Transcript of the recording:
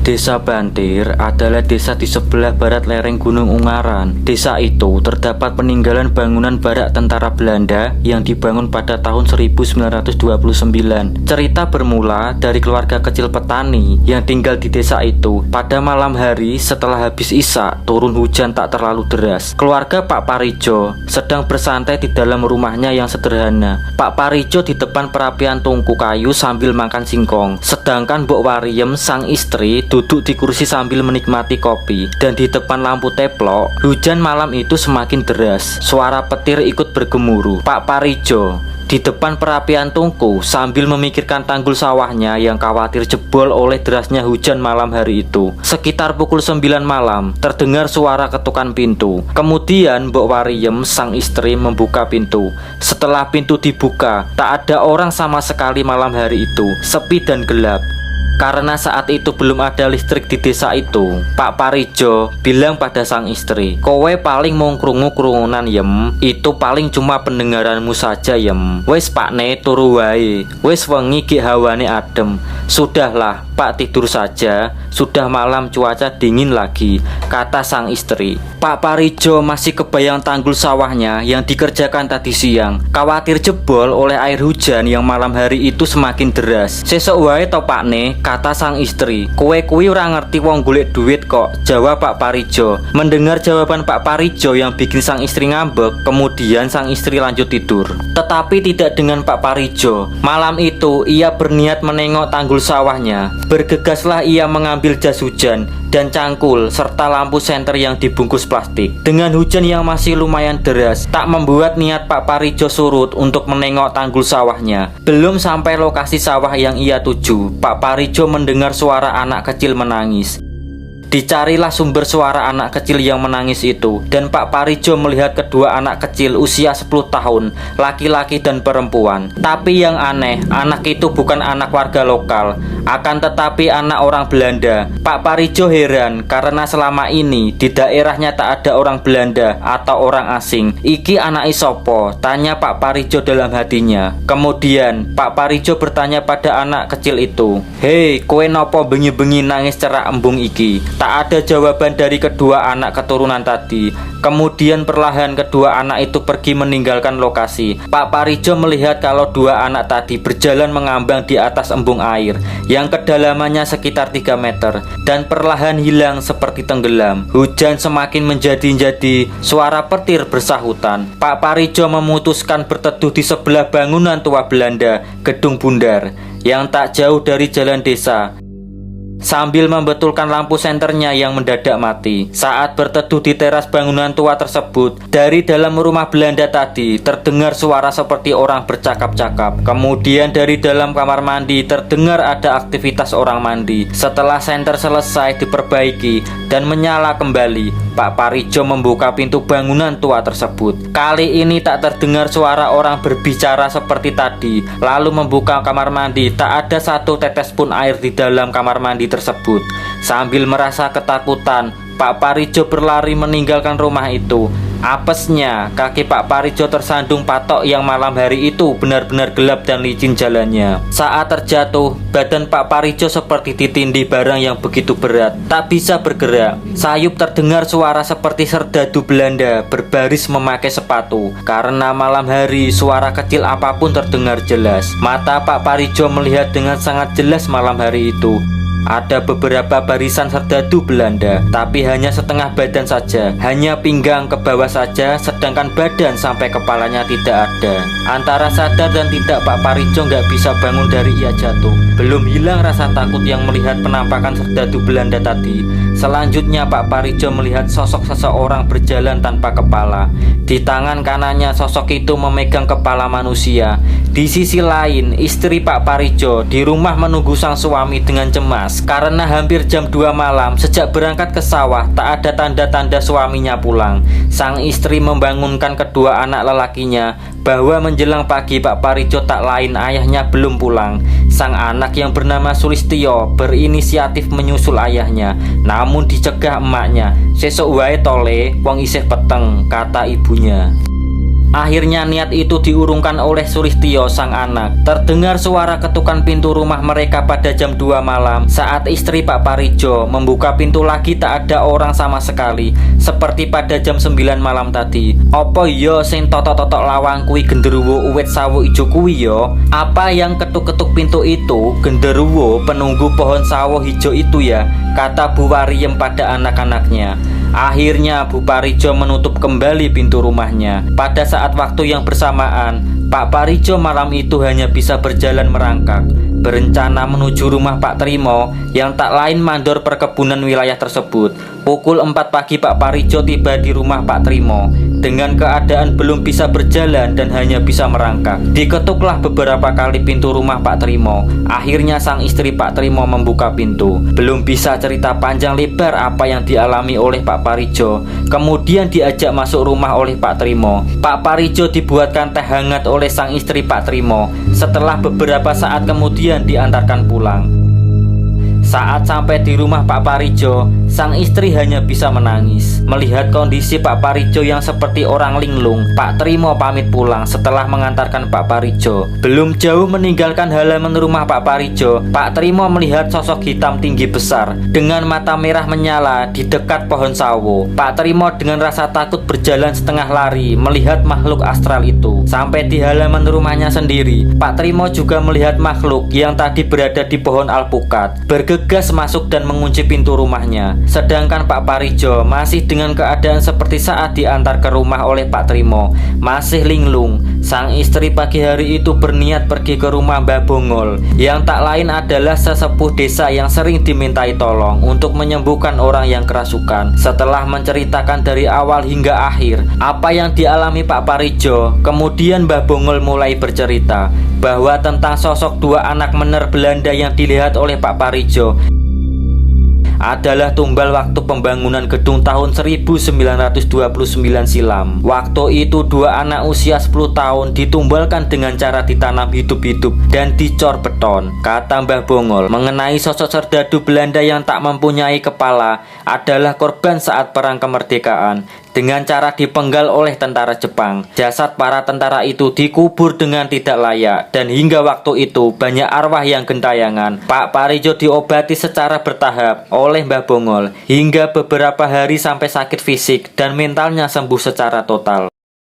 Desa Bantir adalah desa di sebelah barat lereng Gunung Ungaran. Desa itu terdapat peninggalan bangunan barak tentara Belanda yang dibangun pada tahun 1929. Cerita bermula dari keluarga kecil petani yang tinggal di desa itu. Pada malam hari setelah habis isya, turun hujan tak terlalu deras. Keluarga Pak Parijo sedang bersantai di dalam rumahnya yang sederhana. Pak Parijo di depan perapian tungku kayu sambil makan singkong. Sedangkan Mbok Wariem, sang istri, duduk di kursi sambil menikmati kopi. Dan di depan lampu teplok, hujan malam itu semakin deras. Suara petir ikut bergemuruh. Pak Parijo di depan perapian tungku sambil memikirkan tanggul sawahnya yang khawatir jebol oleh derasnya hujan malam hari itu. Sekitar pukul 9 malam, terdengar suara ketukan pintu. Kemudian Mbok Wariem, sang istri, membuka pintu. Setelah pintu dibuka, tak ada orang sama sekali malam hari itu. Sepi dan gelap. Karena saat itu belum ada listrik di desa itu, Pak Parijo bilang pada sang istri, "Kowe paling mau krungu-krungunan yem, itu paling cuma pendengaranmu saja yem. Wes pakne turu wae, wes wengi ki hawane adem. Sudahlah Pak, tidur saja, sudah malam cuaca dingin lagi," kata sang istri. Pak Parijo masih kebayang tanggul sawahnya yang dikerjakan tadi siang, khawatir jebol oleh air hujan yang malam hari itu semakin deras. "Sesok wae to pakne," kata sang istri. "Kowe kuwi ora ngerti wong golek duit kok," jawab Pak Parijo. Mendengar jawaban Pak Parijo yang bikin sang istri ngambek, kemudian sang istri lanjut tidur. Tetapi tidak dengan Pak Parijo. Malam itu ia berniat menengok tanggul sawahnya. Bergegaslah ia mengambil jas hujan dan cangkul serta lampu senter yang dibungkus plastik. Dengan hujan yang masih lumayan deras, tak membuat niat Pak Parijo surut untuk menengok tanggul sawahnya. Belum sampai lokasi sawah yang ia tuju, Pak Parijo mendengar suara anak kecil menangis. Dicarilah sumber suara anak kecil yang menangis itu, dan Pak Parijo melihat kedua anak kecil usia 10 tahun, laki-laki dan perempuan. Tapi yang aneh, anak itu bukan anak warga lokal, akan tetapi anak orang Belanda. Pak Parijo heran karena selama ini di daerahnya tak ada orang Belanda atau orang asing. "Iki anak isopo?" tanya Pak Parijo dalam hatinya. Kemudian Pak Parijo bertanya pada anak kecil itu, "Hei, kowe nopo bengi-bengi nangis cerak embung iki?" Tak ada jawaban dari kedua anak keturunan tadi. Kemudian perlahan kedua anak itu pergi meninggalkan lokasi. Pak Parijo melihat kalau dua anak tadi berjalan mengambang di atas embung air yang kedalamannya sekitar 3 meter dan perlahan hilang seperti tenggelam. Hujan semakin menjadi-jadi, suara petir bersahutan. Pak Parijo memutuskan berteduh di sebelah bangunan tua Belanda, Gedung Bundar, yang tak jauh dari jalan desa, sambil membetulkan lampu senternya yang mendadak mati. Saat berteduh di teras bangunan tua tersebut, dari dalam rumah Belanda tadi terdengar suara seperti orang bercakap-cakap. Kemudian dari dalam kamar mandi terdengar ada aktivitas orang mandi. Setelah senter selesai diperbaiki dan menyala kembali, Pak Parijo membuka pintu bangunan tua tersebut. Kali ini tak terdengar suara orang berbicara seperti tadi. Lalu membuka kamar mandi, tak ada satu tetes pun air di dalam kamar mandi tersebut. Sambil merasa ketakutan, Pak Parijo berlari meninggalkan rumah itu. Apesnya, kaki Pak Parijo tersandung patok yang malam hari itu benar-benar gelap dan licin jalannya. Saat terjatuh, badan Pak Parijo seperti ditindih barang yang begitu berat, tak bisa bergerak. Sayup terdengar suara seperti serdadu Belanda berbaris memakai sepatu. Karena malam hari, suara kecil apapun terdengar jelas. Mata Pak Parijo melihat dengan sangat jelas malam hari itu. Ada beberapa barisan serdadu Belanda, tapi hanya setengah badan saja, hanya pinggang ke bawah saja, sedangkan badan sampai kepalanya tidak ada. Antara sadar dan tidak, Pak Parijo nggak bisa bangun dari ia jatuh. Belum hilang rasa takut yang melihat penampakan serdadu Belanda tadi. Selanjutnya Pak Parijo melihat sosok seseorang berjalan tanpa kepala. Di tangan kanannya sosok itu memegang kepala manusia. Di sisi lain, istri Pak Parijo di rumah menunggu sang suami dengan cemas karena hampir jam 2 malam sejak berangkat ke sawah tak ada tanda-tanda suaminya pulang. Sang istri membangunkan kedua anak lelakinya bahwa menjelang pagi Pak Parijo tak lain ayahnya belum pulang. Sang anak yang bernama Sulistyo berinisiatif menyusul ayahnya, namun dicegah emaknya. "Sesuk wae tole, wong isih peteng," kata ibunya. Akhirnya niat itu diurungkan oleh Sulistyo sang anak. Terdengar suara ketukan pintu rumah mereka pada jam 2 malam. Saat istri Pak Parijo membuka pintu lagi, tak ada orang sama sekali, seperti pada jam 9 malam tadi. Opo yo sing totok-totok lawang kui genderuwo uwit sawo ijo kui yo? Apa yang ketuk-ketuk pintu itu genderuwo penunggu pohon sawo hijau itu ya? Kata Bu Wariem pada anak-anaknya. Akhirnya Bu Parijo menutup kembali pintu rumahnya. Pada saat waktu yang bersamaan, Pak Parijo malam itu hanya bisa berjalan merangkak, berencana menuju rumah Pak Trimo yang tak lain mandor perkebunan wilayah tersebut. Pukul 4 pagi Pak Parijo tiba di rumah Pak Trimo dengan keadaan belum bisa berjalan dan hanya bisa merangkak. Diketuklah beberapa kali pintu rumah Pak Trimo. Akhirnya sang istri Pak Trimo membuka pintu. Belum bisa cerita panjang lebar apa yang dialami oleh Pak Parijo. Kemudian diajak masuk rumah oleh Pak Trimo. Pak Parijo dibuatkan teh hangat oleh sang istri Pak Trimo. Setelah beberapa saat kemudian diantarkan pulang. Saat sampai di rumah Pak Parijo, sang istri hanya bisa menangis. Melihat kondisi Pak Parijo yang seperti orang linglung, Pak Trimo pamit pulang setelah mengantarkan Pak Parijo. Belum jauh meninggalkan halaman rumah Pak Parijo, Pak Trimo melihat sosok hitam tinggi besar dengan mata merah menyala di dekat pohon sawo. Pak Trimo dengan rasa takut berjalan setengah lari melihat makhluk astral itu. Sampai di halaman rumahnya sendiri, Pak Trimo juga melihat makhluk yang tadi berada di pohon alpukat bergegas masuk dan mengunci pintu rumahnya. Sedangkan Pak Parijo masih dengan keadaan seperti saat diantar ke rumah oleh Pak Trimo, masih linglung. Sang istri pagi hari itu berniat pergi ke rumah Mbah Bongol yang tak lain adalah sesepuh desa yang sering dimintai tolong untuk menyembuhkan orang yang kerasukan. Setelah menceritakan dari awal hingga akhir apa yang dialami Pak Parijo, kemudian Mbah Bongol mulai bercerita bahwa tentang sosok dua anak mener Belanda yang dilihat oleh Pak Parijo adalah tumbal waktu pembangunan gedung tahun 1929 silam. Waktu itu dua anak usia 10 tahun ditumbalkan dengan cara ditanam hidup-hidup dan dicor beton. Kata Mbah Bongol mengenai sosok serdadu Belanda yang tak mempunyai kepala adalah korban saat perang kemerdekaan dengan cara dipenggal oleh tentara Jepang. Jasad para tentara itu dikubur dengan tidak layak dan hingga waktu itu banyak arwah yang gentayangan. Pak Parijo diobati secara bertahap oleh Mbah Bongol hingga beberapa hari sampai sakit fisik dan mentalnya sembuh secara total.